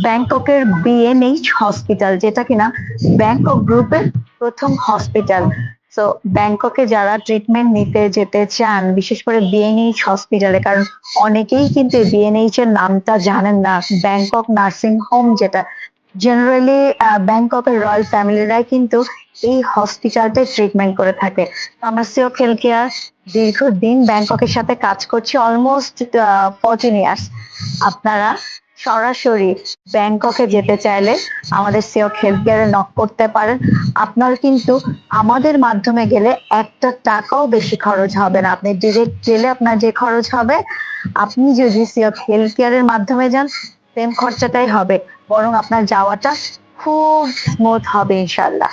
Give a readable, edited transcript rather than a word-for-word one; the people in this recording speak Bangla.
ব্যাংককের বিএনএইচ হসপিটাল, যেটা কিনা ব্যাংকক গ্রুপের প্রথম হসপিটাল। তো ব্যাংককে যারা ট্রিটমেন্ট নিতে যেতে চান, বিশেষ করে বিএনএইচ হসপিটালে, কারণ অনেকেই কিন্তু বিএনএইচ এর নামটা জানেন না। ব্যাংকক নার্সিং হোম, যেটা জেনারেলি ব্যাংককের রয়্যাল ফ্যামিলিরাই কিন্তু এই হসপিটালটায় ট্রিটমেন্ট করে থাকে। তো আমরা সিওক হেলথ কেয়ার দীর্ঘদিন ব্যাংককের সাথে কাজ করছি, অলমোস্ট 14 ইয়ার্স। আপনারা সরাসরি ব্যাংককে যেতে চাইলে আমাদের সিওক হেলথ কেয়ারে নক করতে পারেন। আপনার কিন্তু আমাদের মাধ্যমে গেলে একটা টাকাও বেশি খরচ হবে না। আপনি ডিরেক্ট গেলে আপনার যে খরচ হবে, আপনি যদি সিওক হেলথ কেয়ারের মাধ্যমে যান সেম খরচাটাই হবে, বরং আপনার যাওয়াটা খুব স্মুথ হবে ইনশাল্লাহ।